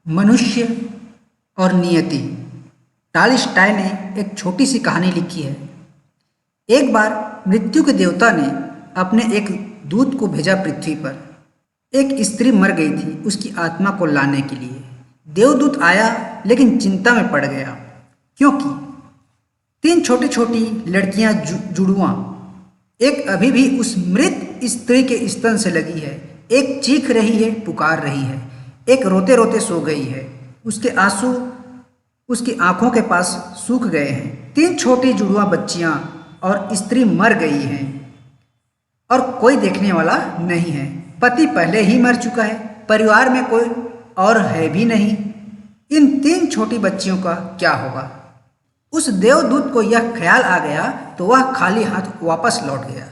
मनुष्य और नियति। टॉलस्टॉय ने एक छोटी सी कहानी लिखी है। एक बार मृत्यु के देवता ने अपने एक दूत को भेजा पृथ्वी पर। एक स्त्री मर गई थी, उसकी आत्मा को लाने के लिए। देवदूत आया लेकिन चिंता में पड़ गया, क्योंकि तीन छोटी छोटी लड़कियां जुड़वां, एक अभी भी उस मृत स्त्री के स्तन से लगी है, एक चीख रही है, पुकार रही है, एक रोते रोते सो गई है। उसके आंसू उसकी आंखों के पास सूख गए हैं। तीन छोटी जुड़वा बच्चियां और स्त्री मर गई हैं और कोई देखने वाला नहीं है। पति पहले ही मर चुका है, परिवार में कोई और है भी नहीं। इन तीन छोटी बच्चियों का क्या होगा? उस देवदूत को यह ख्याल आ गया तो वह खाली हाथ वापस लौट गया।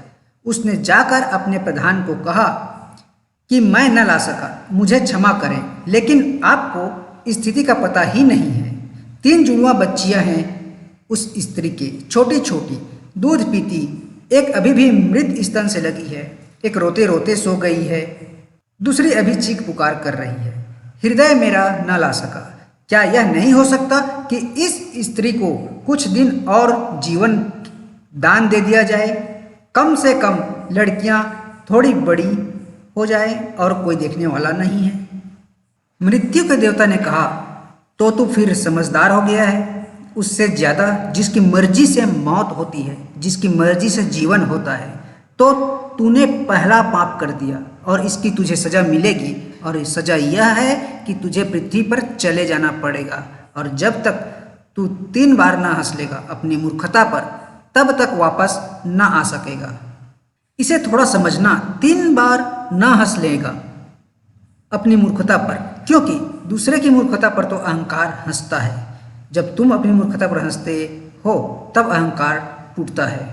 उसने जाकर अपने प्रधान को कहा कि मैं न ला सका, मुझे क्षमा करें, लेकिन आपको स्थिति का पता ही नहीं है। तीन जुड़वा बच्चियां हैं उस स्त्री के, छोटी छोटी, दूध पीती, एक अभी भी मृत स्तन से लगी है, एक रोते रोते सो गई है, दूसरी अभी चीख पुकार कर रही है। हृदय मेरा न ला सका। क्या यह नहीं हो सकता कि इस स्त्री को कुछ दिन और जीवन दान दे दिया जाए? कम से कम लड़कियां थोड़ी बड़ी हो जाए और कोई देखने वाला नहीं है। मृत्यु के देवता ने कहा, तो तू फिर समझदार हो गया है। उससे ज्यादा जिसकी मर्जी से मौत होती है, जिसकी मर्जी से जीवन होता है, तो तूने पहला पाप कर दिया और इसकी तुझे सजा मिलेगी। और इस सजा यह है कि तुझे पृथ्वी पर चले जाना पड़ेगा, और जब तक तू 3 बार ना हंस लेगा अपनी मूर्खता पर, तब तक वापस ना आ सकेगा। इसे थोड़ा समझना, 3 बार ना हंस लेगा अपनी मूर्खता पर, क्योंकि दूसरे की मूर्खता पर तो अहंकार हंसता है। जब तुम अपनी मूर्खता पर हंसते हो तब अहंकार टूटता है।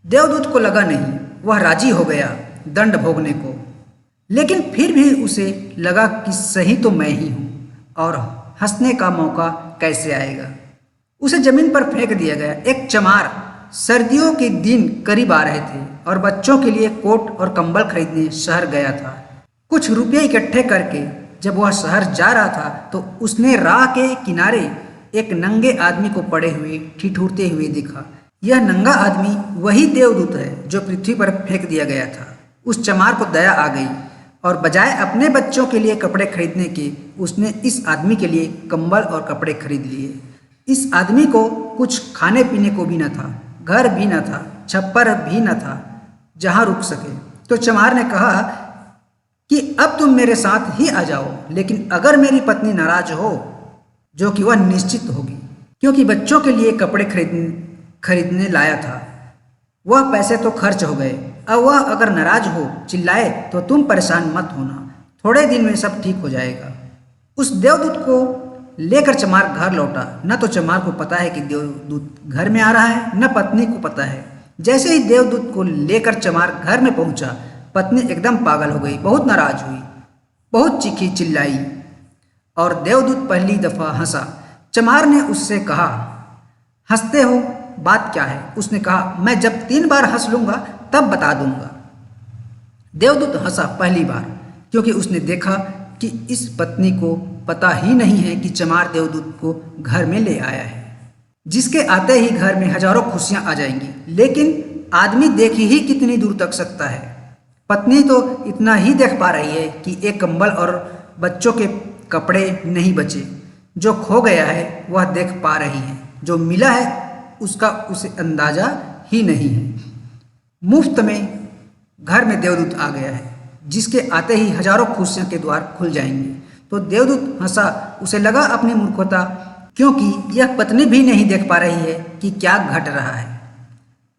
देवदूत को लगा नहीं, वह राजी हो गया दंड भोगने को, लेकिन फिर भी उसे लगा कि सही तो मैं ही हूं और हंसने का मौका कैसे आएगा। उसे जमीन पर फेंक दिया गया। एक चमार सर्दियों के दिन करीब आ रहे थे और बच्चों के लिए कोट और कंबल खरीदने शहर गया था। कुछ रुपये इकट्ठे करके जब वह शहर जा रहा था तो उसने राह के किनारे एक नंगे आदमी को पड़े हुए ठिठुरते हुए देखा। यह नंगा आदमी वही देवदूत है जो पृथ्वी पर फेंक दिया गया था। उस चमार को दया आ गई और बजाय अपने बच्चों के लिए कपड़े खरीदने के, उसने इस आदमी के लिए कंबल और कपड़े खरीद लिए। इस आदमी को कुछ खाने पीने को भी न था, घर भी न था, छप्पर भी न था जहां रुक सके। तो चमार ने कहा कि अब तुम मेरे साथ ही आ जाओ, लेकिन अगर मेरी पत्नी नाराज हो, जो कि वह निश्चित होगी, क्योंकि बच्चों के लिए कपड़े खरीदने लाया था, वह पैसे तो खर्च हो गए। अब वह अगर नाराज हो, चिल्लाए, तो तुम परेशान मत होना, थोड़े दिन में सब ठीक हो जाएगा। उस देवदूत को लेकर चमार घर लौटा। न तो चमार को पता है कि देवदूत घर में आ रहा है, न पत्नी को पता है। जैसे ही देवदूत को लेकर चमार घर में पहुंचा, पत्नी एकदम पागल हो गई, बहुत नाराज हुई, बहुत चीखी चिल्लाई और देवदूत पहली दफा हंसा। चमार ने उससे कहा, हंसते हो, बात क्या है? उसने कहा, मैं जब 3 बार हंस लूंगा तब बता दूंगा। देवदूत हंसा पहली बार, क्योंकि उसने देखा कि इस पत्नी को पता ही नहीं है कि चमार देवदूत को घर में ले आया है, जिसके आते ही घर में हजारों खुशियां आ जाएंगी। लेकिन आदमी देख ही कितनी दूर तक सकता है। पत्नी तो इतना ही देख पा रही है कि एक कंबल और बच्चों के कपड़े नहीं बचे। जो खो गया है वह देख पा रही है, जो मिला है उसका उसे अंदाजा ही नहीं है। मुफ्त में घर में देवदूत आ गया है, जिसके आते ही हजारों खुशियों के द्वार खुल जाएंगे। तो देवदूत हंसा। उसे लगा अपनी मूर्खता, क्योंकि यह पत्नी भी नहीं देख पा रही है कि क्या घट रहा है।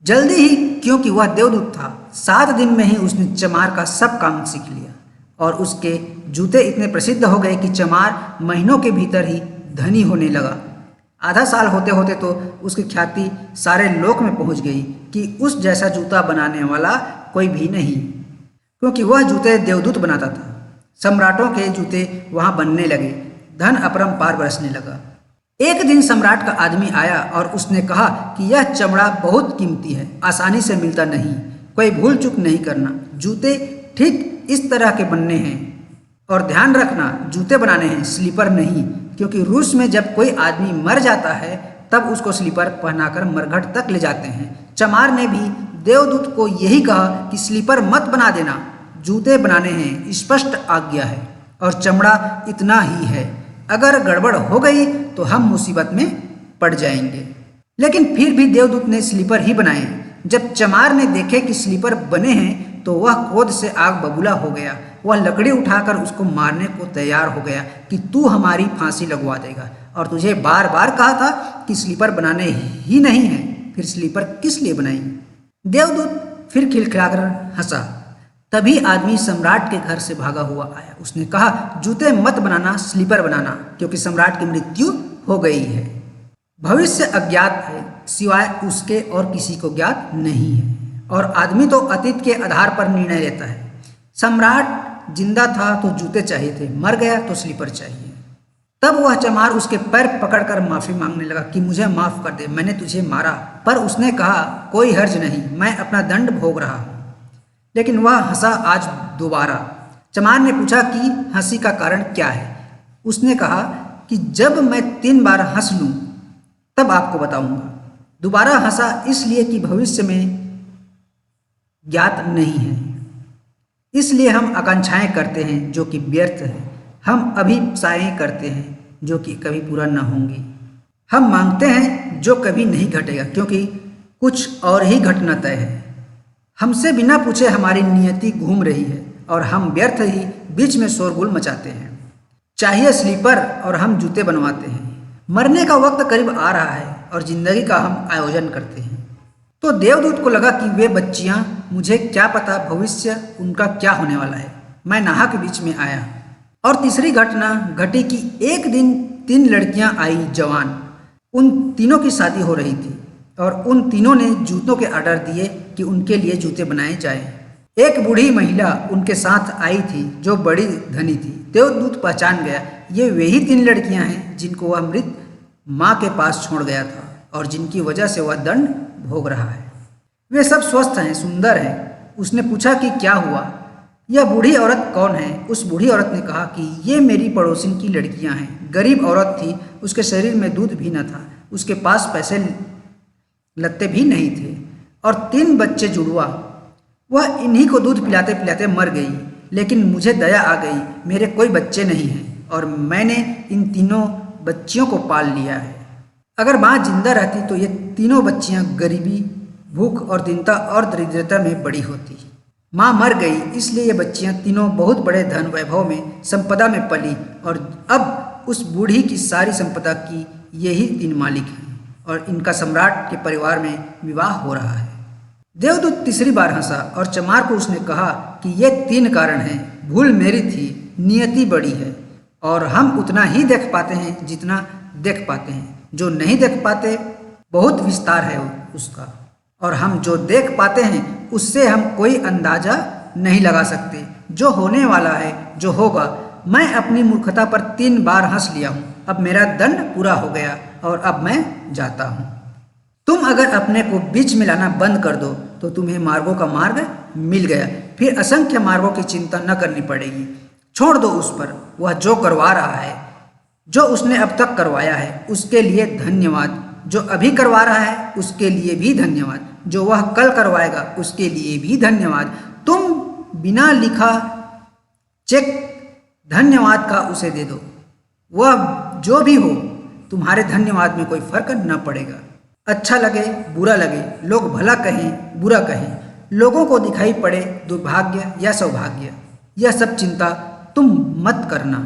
जल्दी ही, क्योंकि वह देवदूत था, 7 दिन में ही उसने चमार का सब काम सीख लिया और उसके जूते इतने प्रसिद्ध हो गए कि चमार महीनों के भीतर ही धनी होने लगा। आधा साल होते होते तो उसकी ख्याति सारे लोक में पहुंच गई कि उस जैसा जूता बनाने वाला कोई भी नहीं, क्योंकि वह जूते देवदूत बनाता था। सम्राटों के जूते वहां बनने लगे, धन अपरंपार बरसने लगा। एक दिन सम्राट का आदमी आया और उसने कहा कि यह चमड़ा बहुत कीमती है, आसानी से मिलता नहीं, कोई भूल चूक नहीं करना, जूते ठीक इस तरह के बनने हैं। और ध्यान रखना, जूते बनाने हैं, स्लीपर नहीं, क्योंकि रूस में जब कोई आदमी मर जाता है तब उसको स्लीपर पहनाकर मरघट तक ले जाते हैं। चमार ने भी देवदूत को यही कहा कि स्लीपर मत बना देना, जूते बनाने हैं, स्पष्ट आज्ञा है और चमड़ा इतना ही है। अगर गड़बड़ हो गई तो हम मुसीबत में पड़ जाएंगे। लेकिन फिर भी देवदूत ने स्लीपर ही बनाए। जब चमार ने देखे कि स्लीपर बने हैं तो वह क्रोध से आग बबूला हो गया। वह लकड़ी उठाकर उसको मारने को तैयार हो गया कि तू हमारी फांसी लगवा देगा, और तुझे बार बार कहा था कि स्लीपर बनाने ही नहीं है, फिर स्लीपर किस लिए बनाई। देवदूत फिर खिलखिलाकर हंसा। तभी आदमी सम्राट के घर से भागा हुआ आया। उसने कहा, जूते मत बनाना, स्लीपर बनाना, क्योंकि सम्राट की मृत्यु हो गई है। भविष्य अज्ञात है, सिवाय उसके और किसी को ज्ञात नहीं है, और आदमी तो अतीत के आधार पर निर्णय लेता है। सम्राट जिंदा था तो जूते चाहिए थे, मर गया तो स्लीपर चाहिए। तब वह चमार उसके पैर पकड़कर माफी मांगने लगा कि मुझे माफ कर दे, मैंने तुझे मारा। पर उसने कहा, कोई हर्ज नहीं, मैं अपना दंड भोग रहा हूँ। लेकिन वह हंसा आज दोबारा। चमार ने पूछा कि हंसी का कारण क्या है। उसने कहा कि जब मैं 3 बार हंस लूं तब आपको बताऊंगा। दोबारा हंसा इसलिए कि भविष्य में ज्ञात नहीं है, इसलिए हम आकांक्षाएं करते हैं जो कि व्यर्थ है, हम अभिप्साएं करते हैं जो कि कभी पूरा न होंगी, हम मांगते हैं जो कभी नहीं घटेगा, क्योंकि कुछ और ही घटना तय है। हमसे बिना पूछे हमारी नियति घूम रही है और हम व्यर्थ ही बीच में शोरगुल मचाते हैं। चाहिए स्लीपर और हम जूते बनवाते हैं। मरने का वक्त करीब आ रहा है और जिंदगी का हम आयोजन करते हैं। तो देवदूत को लगा कि वे बच्चियां, मुझे क्या पता भविष्य उनका क्या होने वाला है। मैं नाहक के बीच में आया और तीसरी घटना घटी कि एक दिन 3 लड़कियां आई जवान। उन तीनों की शादी हो रही थी और उन तीनों ने जूतों के ऑर्डर दिए कि उनके लिए जूते बनाए जाएं। एक बूढ़ी महिला उनके साथ आई थी जो बड़ी धनी थी। देवदूत पहचान गया, ये वही 3 लड़कियां हैं जिनको वह मृत माँ के पास छोड़ गया था और जिनकी वजह से वह दंड भोग रहा है। वे सब स्वस्थ हैं, सुंदर हैं। उसने पूछा कि क्या हुआ, यह बूढ़ी औरत कौन है। उस बूढ़ी औरत ने कहा कि ये मेरी पड़ोसिन की लड़कियां हैं। गरीब औरत थी, उसके शरीर में दूध भी न था, उसके पास पैसे लत्ते भी नहीं थे और 3 बच्चे जुड़वा। वह इन्हीं को दूध पिलाते पिलाते मर गई। लेकिन मुझे दया आ गई, मेरे कोई बच्चे नहीं हैं और मैंने इन तीनों बच्चियों को पाल लिया है। अगर माँ जिंदा रहती तो ये तीनों बच्चियां गरीबी, भूख और दीनता और दरिद्रता में बड़ी होती। माँ मर गई, इसलिए ये बच्चियां तीनों बहुत बड़े धन वैभव में, संपदा में पली और अब उस बूढ़ी की सारी संपदा की यही 3 मालिक हैं और इनका सम्राट के परिवार में विवाह हो रहा है। देवदूत तीसरी बार हंसा और चमार को उसने कहा कि ये 3 कारण हैं। भूल मेरी थी, नियति बड़ी है और हम उतना ही देख पाते हैं जितना देख पाते हैं। जो नहीं देख पाते बहुत विस्तार है उसका, और हम जो देख पाते हैं उससे हम कोई अंदाजा नहीं लगा सकते। जो होने वाला है, जो होगा। मैं अपनी मूर्खता पर 3 बार हंस लिया हूँ, अब मेरा दंड पूरा हो गया और अब मैं जाता हूँ। तुम अगर अपने को बीच में लाना बंद कर दो तो तुम्हें मार्गों का मार्ग मिल गया, फिर असंख्य मार्गों की चिंता न करनी पड़ेगी। छोड़ दो उस पर, वह जो करवा रहा है, जो उसने अब तक करवाया है उसके लिए धन्यवाद, जो अभी करवा रहा है उसके लिए भी धन्यवाद, जो वह कल करवाएगा उसके लिए भी धन्यवाद। तुम बिना लिखा चेक धन्यवाद का उसे दे दो, वह जो भी हो तुम्हारे धन्यवाद में कोई फर्क न पड़ेगा। अच्छा लगे बुरा लगे, लोग भला कहें बुरा कहें, लोगों को दिखाई पड़े दुर्भाग्य या सौभाग्य, यह सब चिंता तुम मत करना।